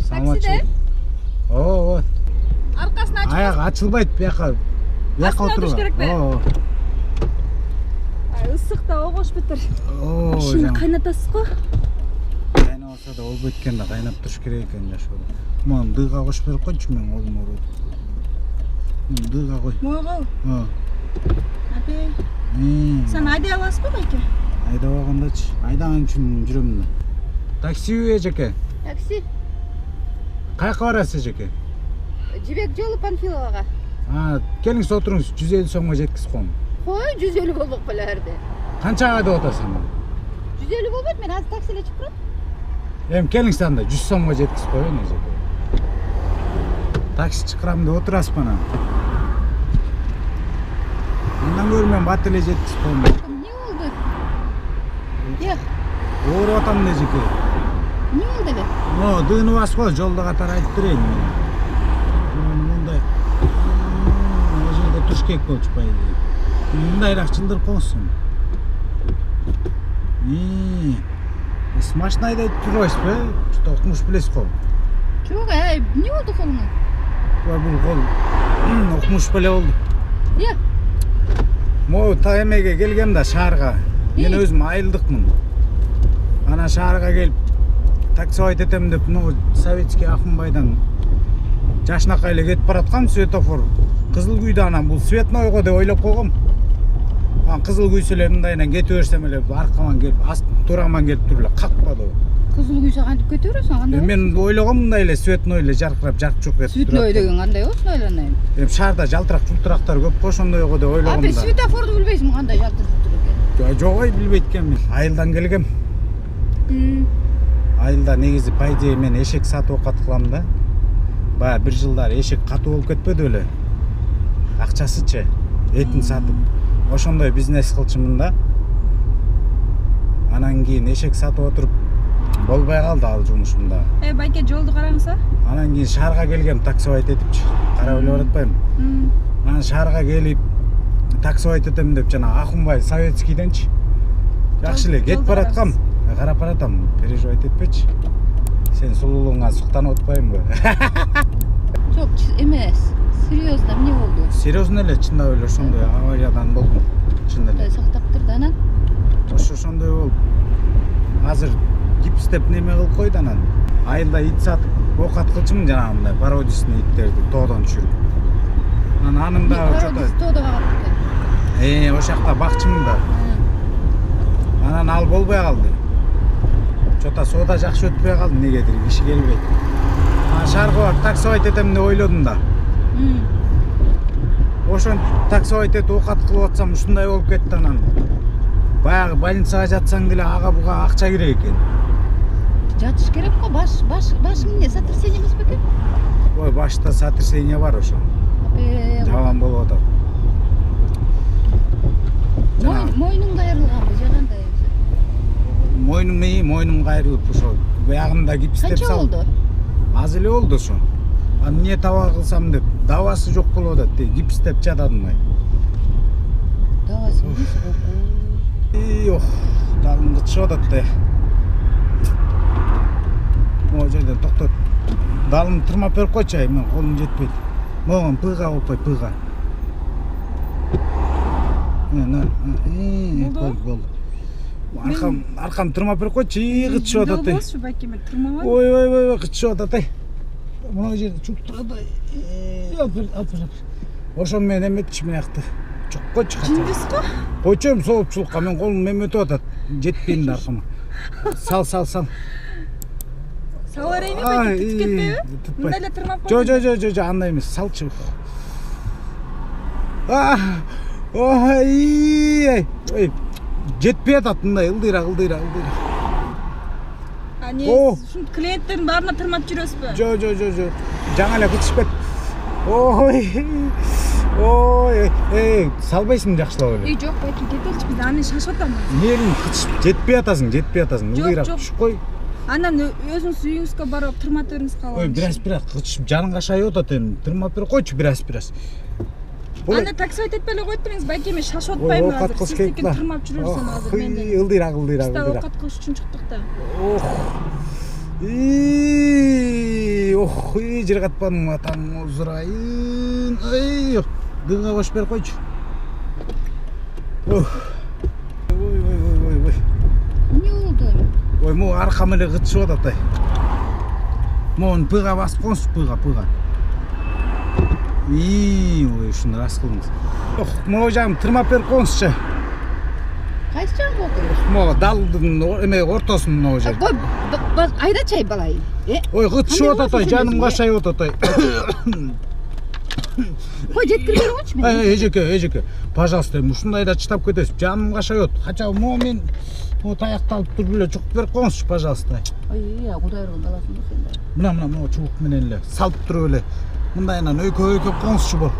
Таксиде? Ооба. Аркасын ачып. Аяк ачылбайт бияка. Бияка отуруп. Ооба. Ысыкта огош бетер. Машина кайнатасыз го? Кайнабаса да болбойт экен да, кайнап туруш керек экен жашоодо. Мына дыга кошуп берип койчу мен колум ооруйт. Дыга кой. Могу? Абе. Сен айдай аласызбы байке? Айдабагандачы. Айдаган үчүн жүрөм да. Таксиби эжеке? Такси. Каяка барасыз эжеке? Жибек жолу Панфиловага. Келиңиз отуруңуз, 150 сомго жеткиз коем. Кой 150 болдук беле эрде. Канчага деп атасың? 150 болбойт, мен азыр таксиге чыгып турам. Эми келиңиз анда 100 сомго жеткиз коеюн эжеке. Такси чакырам деп отурасызбы анан? Андан көрө мен бат эле жеткиз коем. Эмне болду? Эх. Ооруп атам эжеке. Эмне болду эле? Дыгыны бас го, жолдо катар айтып берейин мен. Мындай. Жерде туруш керек болчу байке. Мындайраак чылдырып коңузсун. Сиз машина айдайт жүрбөйсүзбү? Что окумуш билесиз го? Жок, эмне болду колуңа? Бул кол окумуш беле болду. Могу эмеге келгем да шаарга. Мен өзүм айылдыкмын. Ана шаарга келип таксовать этем деп, советский Акынбайдан жашынакай эле кетип бараткам, светофор кызыл күйдө, анан бул светнойго деп ойлоп койгом. Кызыл күйсө эле мындайынан кете берсем эле аркаман келип, тураман келип туруп эле какпады. Кызыл күйсө кантип кете бересиң, кандай? Мен ойлогом мындай эле светной эле жаркырап, жарк-жук этип турат. Светной деген кандай болсун ойлонойм. Эми шаарда жалтырак жултурактар көп го, ошондойго деп ойлогом да. Светофорду билбейсиңби, кандай жалтыр-жултур экен? Жок, билбейт экенмин. Айылдан келгем. Айылда негизи по идее мен эшек сатып окат кылам да. Баягы бир жылдары эшек катуу болуп кетпеди беле? Акчасычы, этин сатып. Ошондой бизнес кылчумун да. Анан кийин эшек сатып отуруп болбой калды ал жумушум да. Байке жолду караңыз а? Анан кийин шаарга келгем, таксовать этипчи. Карап эле баратпайм. Анан шаарга келип таксовать этем деп жана Акынбай советскийденчи. Жакшы эле кетип бараткам. Карап баратам, переживать этпечи. Сен сулуулугуңа суктанып атпаймынбы? Жок, эмес. Серьезно, эмне болду? Серьезно эле, чындап эле ошондой авариядан болдум. Чын эле. Сактап турду анан? Ошондой болуп. Азыр гипс деп неме кылып койду анан. Айылда ит сатып окат кылчумун, жанагындай пародийный иттерди тоодон түшүрүп. Анан аным да ошондой. Тоодо калды. Ошол жакта бакчымын да. Анан ал болбой калды. Чота соода жакшы өтпөй калды, негедир киши келбейт. Шаарга барып таксовать этем деп ойлодум да. Ошон таксовать этип окат кылып атсам ушундай болуп кетти анан. Баягы больницага жатсаң деле ага буга акча керек экен. Жатыш керек го, баш эмне, сотрясение эмес бекен? Ой, башта сотрясение бар ошо. Жаман болуп атат. Мойнуң кайрылганбы, же кандай? Мойнум кайрылып ошо аягында гипс деп салып. Канча болду? Аз эле болду ошо. Эмне таба кылсам деп, давасы жок болуп атат, гипс деп жатадым. Давасы эмес го. Далымды чыгып атат да. Могу жерде токтот. Далымды тырмап берип койчу, мен колум жетпейт. Могу пыга болбой, пыга. Болду. Аркам тырмап берип койчу, кытышып атат. Болбосу байке, мен тырмабам. Ой, кытышып атат. Могу жерде чуп турат. Алып. Ошон мен эметчи мыякты. Жок койчу. Жиндис го? Койчум соопчулукка, мен колум эметип атат. Жетпейм да аркама. Сал. Сала берейинби байке, титип кетпейби? Мындай эле тырмап койду. Жок, андай эмес, салчы. Ой, жетпей атат мындай ылдыйраак. Ушул клиенттердин баарына тырмап жүрөсүзбү? Жок. Жаңа эле кытышып кет. Салбайсың жакшылап эле. Жок байке, кетеличи, биз аны шашып атамыз. Эмнени кытышып жетпей атасың, ылдыйраак түшүп кой. Анан өзүңүз үйүңүзгө барып тырмап бериңиз калабы? Ой, бираз кытышып жаныңга шайып атат эми. Тырмап берип койчу бираз. Аны таксовать этпей эле коюп бериңиз байке, мен шашып атпаймын азыр. Сиздики тырмап жүрөрсүң азыр менден. Ылдыйраак. Биз да окат кылыш үчүн чыктык да. Ох, жыргатпадым атаң озурайын. Ай, дыңга кош берип койчу. Ой. Не болду? Ой, му аркам эле кытышып атат ай. Моун пыга басып коңузчу, пыга. Ой, ушуну рас кылдыңыз. Ох, могу жагым тырмап берип коңузчу. Кайсы жагы болду? Могу далдын эме ортосунун могу жер. Кой, айда чай балай. Ой, кытышып атат ай, жаным кашайып атат ай. Кой, жеткирип бериңчи мени. Эжеке, пожалуйста, ушундайда чыдап кетесиз. Жаным кашайып атат. Кача могу мен таякты алып туруп эле чукуп берип коңузчу, пожалуйста. Ой, Кудай ыргын баласың сен да. Мына могу чубук менен эле салып туруп эле. Мындайынан өйкөп коңузчу бол.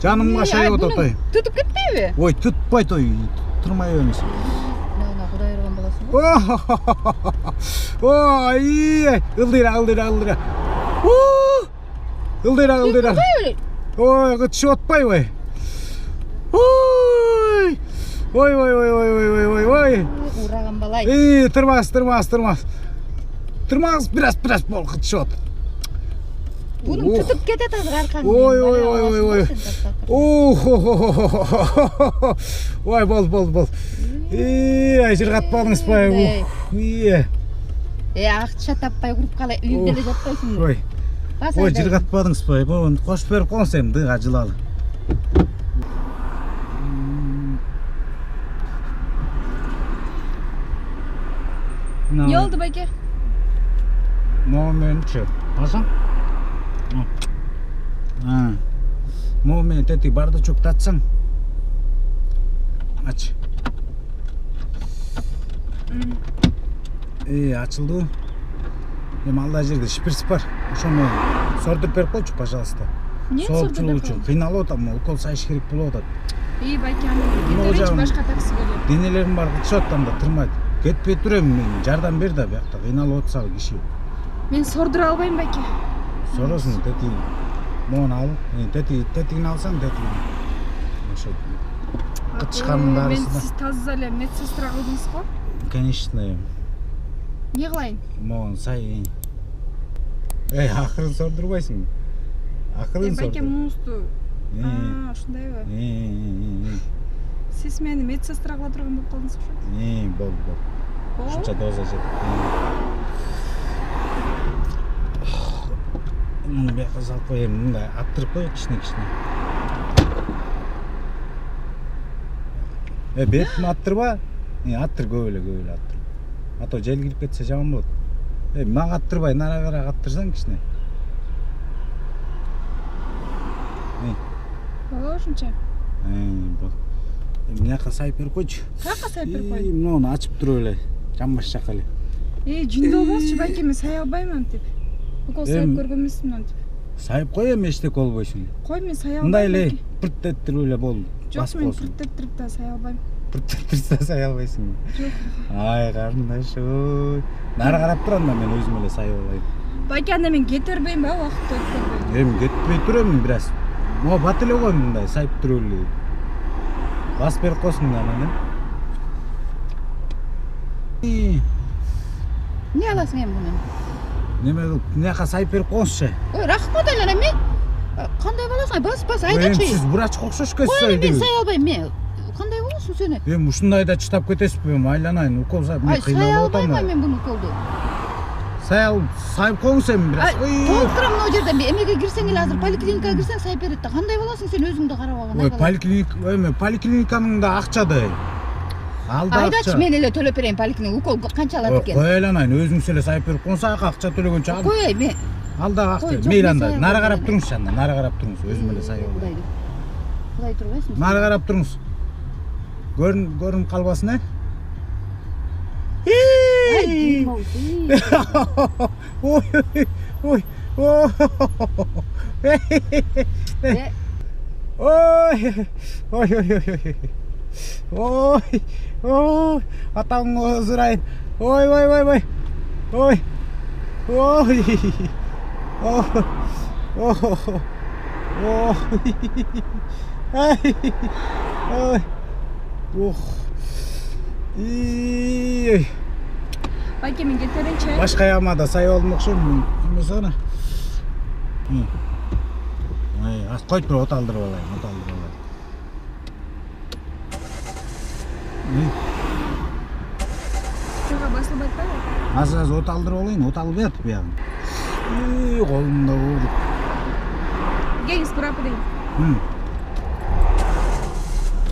Жаным кашайып атат ай. Тутуп кетпейби? Ой, tutпайт ой. Тырмай бериңиз. Кудай ыргын баласың. Ой, ылдыра. Ылдыра. Ой, кытышып атпайбы ай. Ой. Ураган балай. Тырмас. Тырмас, бираз бол кытышып атат. Bunun tutup кетет азыр аркаңды. Ой. Ой, бол. Жыргатпадыңыз ба? Акча таппай куруп калай, үйдө эле жатпайсыңбы? Ой, жыргатпадыңыз ба? Буну кошуп берип коңуз эми дыга жылалы. Не oldu байке? Моментче. Алсаң? Момент тети бардачокты ачсаң. Ач. Ачылды. Эми алда жерде шприц бар. Ошону сордуп берип койчу, пожалуйста. Соопчулук үчүн кыйналып атам, укол сайыш керек болуп атат. Байке, кетебейчи башка такси келет. Денелерим бар, кытышып атам да тырмайт. Кетпей турем, мен жардам бер да биякта кыйналып атса киши. Мен сордура албайм байке. Соросун тети. Мону ал. Тетигин алсаң, тетигин. Ошо. Кытышкандын баарысында. Мен сиз таза эле медсестра кылдыңыз го? Конечно. Не кылайын? Могун сай. Акырын сордурбайсың. Акырын сордур. Байке муңузду. Ушундайбы? Сиз мени медсестра кыла турган болуп калдыңыз окшойт. Бол. Ушунча доза жеп. Муну бияка салып коем, мындай аттырып коет кичине. Бетин аттырба. Аттыр көп эле аттыр. А то жел кирип кетсе жаман болот. Мага аттырбай, нарагыраак аттырсаң кичине. Ошончо. Бол. Мынаяка сайып берип койчу. Каяка сайып берип койдуң? Муну ачып туруп эле, жамбаш жака эле. Жиндөө болсучу байке, мен сая албайм антип. Укол сайып көргөн эмесмин антип. Сайып кой эми эчтеке болбойсуң. Кой, мен сая албайм. Мындай эле пырт еттирип эле болду. Жок, мен пырт еттирип да сая албайм. Пырт еттирсе сая албайсың. Жок. Ай, карындаш ой. Нары карап турам да мен өзүм эле сая албайм. Байке, анда мен кете бербейм ба, убакытты өткөрбөйм. Эми кетпей турам бираз. Могу бат эле кой мындай сайып туруп эле. Бас берип койсуң да анан. Не аласың эми муну? Неме кылып, мынаяка сайып берип коңузчу. Ой, рахмат эле эми. Кандай баласың? Бас, айдачы. Сиз врачка окшош экенсиз. Ой, мен сая албайм, мен. Кандай болосуң сени? Эми ушундайда чыдап кетесизби? Эми айланайын, укол сайып мен кыйналып атам. Сая албайм мен буну уколду. Сайып коңуз эми бираз. Толуп турам мына жерде. Эмеге кирсең эле азыр поликлиникага кирсең сайып берет да. Кандай болосуң сен өзүңдү карабаган? Ой, поликлиниканын да акча да. Алда акча. Айдачы, мен эле төлөп берейин поликлиника. Укол канча алат экен? Кой айланайын, өзүңүз эле сайып берип коңуз, акча төлөгөнчө ал. Коей, мен. Алда акча. Мейли анда, нары карап туруңуз анда, нары карап туруңуз, өзүм эле сайып алайын. Кудай турбайсың? Нары карап туруңуз. Көрүнүп калбасын, Ой. Ой. Атаң озурайын. Ой. Байке, мен кетеринчи. Башка ягыма да сайып алдым окшойм. Эмесе ана. Аз койт бир оталдырып алайын, Жага басылып атпайбы? Аз оталдырып алайын, оталып атып бягы. Колумда ооруп. Келиңиз бурап дейин.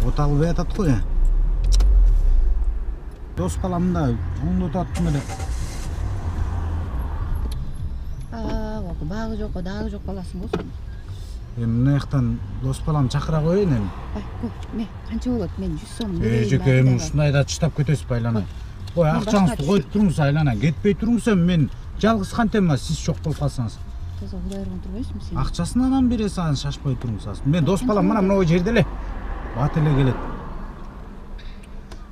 Оталып атат го. Дос баламда оңдотуп аттым эле. Багы жок, дагы жок баласың го сен. Мына жактан дос балам чакыра коеюн эми. Ме, канча болот? Мен 100 сом. Жеке эми ушундайда чыдап кетесиз Айлана. Ой, акчаңызды коюп туруңуз Айлана, кетпей туруңуз эми мен жалгыз кантем сиз жок болуп калсаңыз. Таза Кудай ыргын турбайсызбы сен? Акчасын анан бересиз, анан шашпай туруңуз. Мен дос балам мына могу жерде эле. Бат эле келет.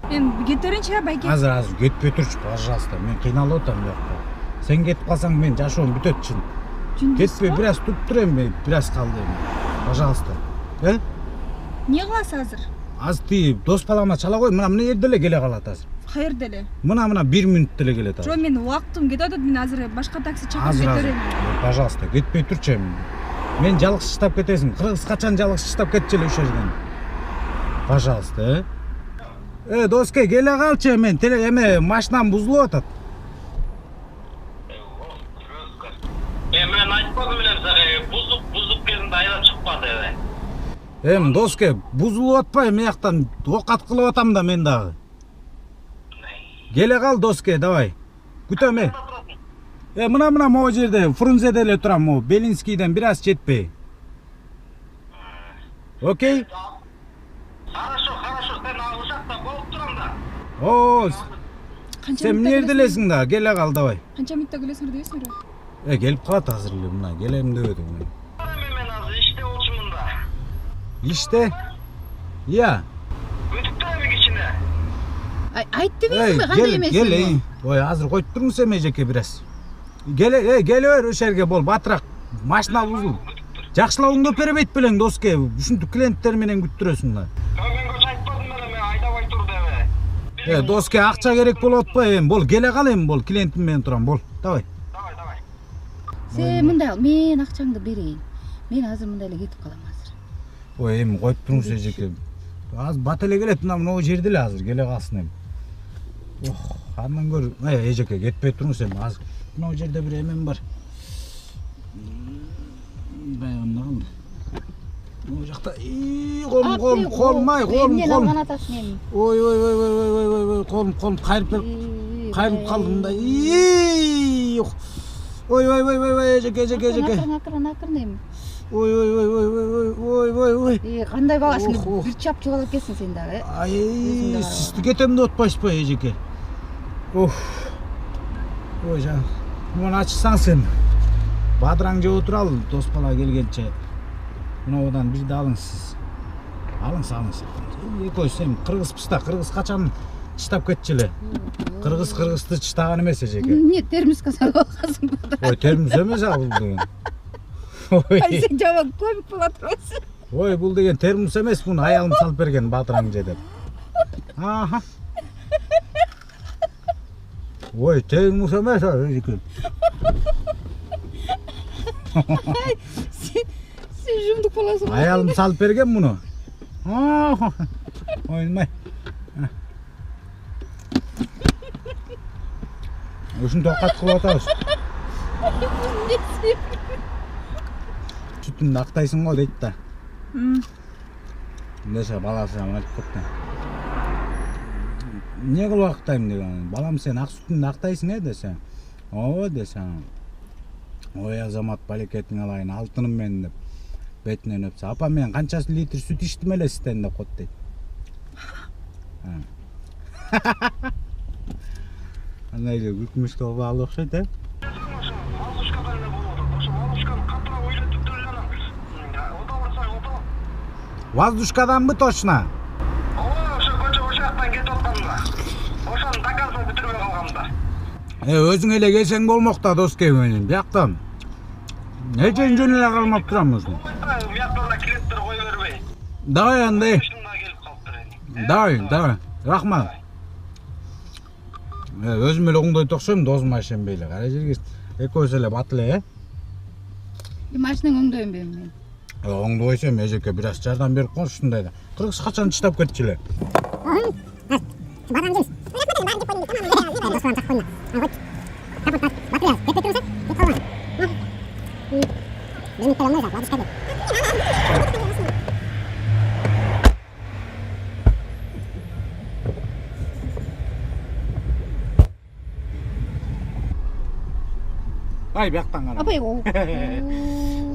Мен кетеринчи байке. Азыр кетпей турчу, пожалуйста. Мен кыйналып атам бuyакта. Сен кетип калсаң мен жашоом бүтөт чын. Кетпей бир аз туруп турайын, мен бир аз калды эми. Пожалуйста. Эмне кыласыз азыр? Азыр тиги дос балама чала кой, мына жерде эле келе калат азыр. Каерде эле? Мына 1 минутта эле келет азыр. Жок, менин убактым кетип атат. Мен азыр башка такси чакырып кетерем. Пожалуйста, кетпей турчу эми. Мен жалгыз чыдап кетесиң. Кыргыз качан жалгыз чыдап кетчү эле ошол жерден. Пожалуйста, доска, келе калчы, мен эме машинам бузулуп атат. Мен айтпадым эле сага, бузуп кезинде айдап чыкпады Эми доска, бузулуп атпайбы, мен жактан окат кылып атам да мен дагы. Келе кал доска, давай. Күтөм мен. Мына могу жерде, Фрунзеде эле турам, могу Белинскийден бир аз жетпей. Окей? Хорошо, сен ушакта болуп турам да. Сен эмне жерде элесиң да, келе кал, давай. Канча минутта келесиңер дебесиңерби? Келип калат азыр эле, мына келем деп едим. Мен азыр иште болчумун да. Иште? Iya. Өтүп турам кичине. Айтты дейсиңби, кандай эмес? Кел, ой, азыр коюп туруңуз эме жеке бир аз. Келе бер ошол жерге бол, батыраак. Машина бузулуп. Жакшылап оңдоп бербейт белең доске. Ушинтип клиенттер менен күттүрөсүң да. Мен көч айтпадым эле, мен айдабай тур деп. Доске акча керек болуп атпайбы эми? Бол, келе кал эми, бол, клиентим менен турам, бол. Давай. Сен мындай кыл, мен акчаңды берейин. Мен азыр мындай эле кетип калам азыр. Ой, эми коюп туруңуз жеке. Азыр бат эле келет, мына могу жерде эле азыр келе калсын эми. Андан көр, жеке кетпей туруңуз эми, азыр могу жерде бир эмем бар. Могу жакта, колум. Эмнени алган атасың эми? Ой, колум кайрып калдым да. Ой, жеке. Акырын эми. Ой. Кандай баласың? Бир чап чугалап кетсиң сен дагы, Сизди кетем деп атпайсызбы, жеке? Ой, жан. Муну ачсаң сен. Бадыраң жеп отурал, дос бала келгенче. Мынаудан бир да алыңыз. Алыңыз. Экөөсү эми кыргызбыз да, кыргыз качан чыдап кетчү эле. Кыргызды чыдаган эмес жеке. Эмне термоско салып алгансың ба? Ой, термос эмес бул деген. Сен жаман комик боло турасың. Ой, бул деген термос эмес, муну аялым салып берген бадыраң же деп. Ой, термос эмес жеке. Сен жумдук болосуң. Аялым салып берген муну. Ойнамай. Ушунтип окат кылып атабыз. Сүтүңдү актайсың го дейт да. Десе баласы айтып кетти. Эмне кылып актайм деген. Балам сен ак сүтүңдү актайсың десе. Ооба десең. Ой, азамат балекетиң алайын, алтыным мен деп. Бетинен өпсө, апа мен канча литр сүт иштим эле сизден деп кот дейт. Андай эле күлкүмүшкө баалуу окшойт, Воздушкаданбы точно? Ооба, ошо көчө жактан кетип атканда. Ошонун доказын бүтүрбөй калганда. Өзүң эле келсең болмок да доске менен. Бияктан. Нечен жөн эле калмап турамыз. Бияктан клиенттер кой бербей. Давай андай. Ушунда келип калыптыр. Давай. Рахмат. Өзүм эле оңдойт окшойм, досума ишенбей эле. Кара жерге экөөсү эле бат эле, Машинаң оңдойм мен. Оңду койсом эжеке бир аз жардам берип коюш ушундайда. Кыргыз качан чыдап кетчү эле. Ай, бияктан кара. Апай.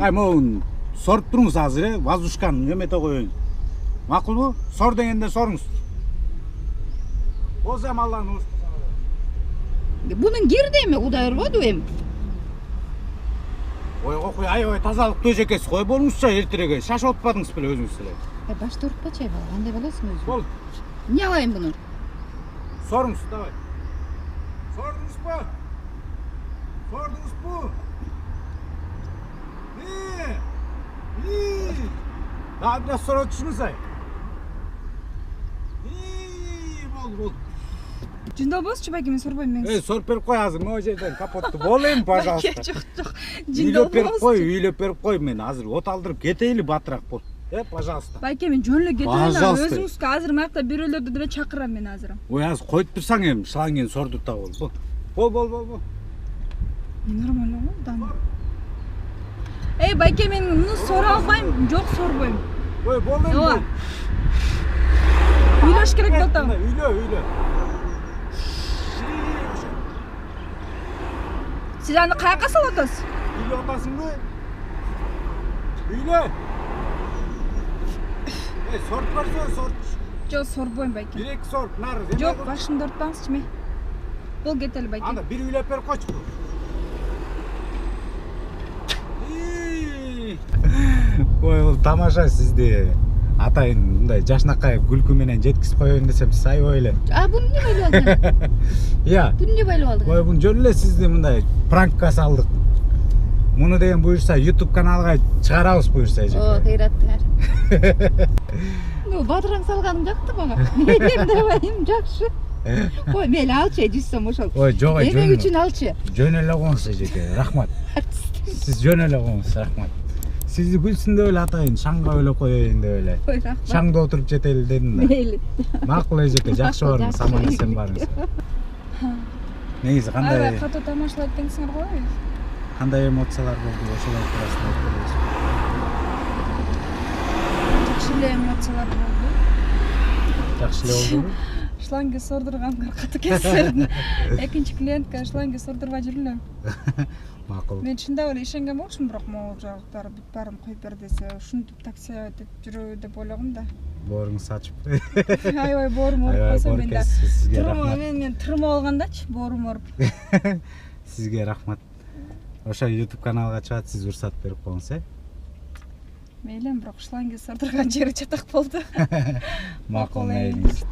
Ай, могун соруп туруңуз азыр, воздушканы эмете коеюн. Макулбу? Сор дегенде соруңуз. Болсо Алланын уусу. Bunun girdi mi? Udayır koydu hem. Ой, ай, тазалыктуу эжекеси кой болмушча эртерээге. Шашып атпадыңыз беле өзүңүз эле. Başta urutpa çay var. Kандай balosun özü. Бол, Ne alayım bunu? соруңуз, давай. Сордуңузбу? Сордуңузбу? Daha biraz sonra otursunuz ay. Бол. Жиндалбосчу байке, мен сорбойм мен. Соруп берип кой азыр, могу жерден капотту болейин, пожалуйста. Жок. Үйлөп берип кой, мен азыр от алдырып кетейли батыраак бол. Пожалуйста. Байке, мен жөн эле кетип элем. Пожалуйста. Өзүңүзгө азыр мыякта бирөөлөрдү деле чакырам мен азыр. Ой, азыр коюп турсаң эми шланген сордут да бол. Бол. Нормально го, дан. Эй, байке, мен муну сора албайм, жок сорбойм. Ой, бол эми. Үйлөш керек болуп атам. Үйлө. Сиз аны каяка салып атасыз? Үйлө атасыңбы? Үйлө. Сорт барсо, сорт. Жок, сорбойм байке. Бир-эки сорт, нары. Жок, башымды ортпаңызчы мен. Бол кетели байке. Анда бир үйлөп берип койчу. Ой, бул тамаша сизди. Атайын мындай жашнакай күлкү менен жеткизип коеюн десем, сиз аябай эле. Bunu ne böyle aldın? Я. Bunu ne böyle aldın? Ой, бун жөн эле сизди мындай пранкка салдык. Муну деген буюрса YouTube каналга чыгарабыз буюрса эже. O hayrattır. No, batıran salganım jaktı bana. Neyim de bayım jakşı. Koy, meli alçı edişsem oşal. Ой, жок, Emek için alçı. Жөн эле коңуз эжеке, рахмат. Сиз жөн эле коңуз, рахмат. Сизди күлсүн деп эле атайын, шаңга ойлоп коеюн деп эле. Koy rahmat. Шаңда отуруп жетели дедим да. Meli. Макул эжеке, жакшы барыңыз, аман эсен барыңыз. Негизи кандай Аябай катуу тамашалайт экенсиңер го. кандай эмоциялар болду, ошолор туурасында айтып бересиз. Жакшы эле эмоциялар болду. Жакшы эле болдубу? Шланги сордурганга катуу кестердим. Экинчи клиентке шланги сордурбай жүрүлөм. Макул. Мен чындап эле ишенген болчумун, бирок могу жагыттары бүт баарын коюп бер десе, ушинтип такси айтып жүрөбү деп ойлогом да. Бооруңуз ачып. Аябай боорум ооруп койсо мен да. Сизге рахмат. Мен тырмап алгандачы, боорум ооруп. Сизге рахмат. Ошо YouTube каналга чыгат, сиз уруксат берип коюңуз, Мейлі, бирок шланги сордурган жери чатак болду. Макул, мейлиңиз.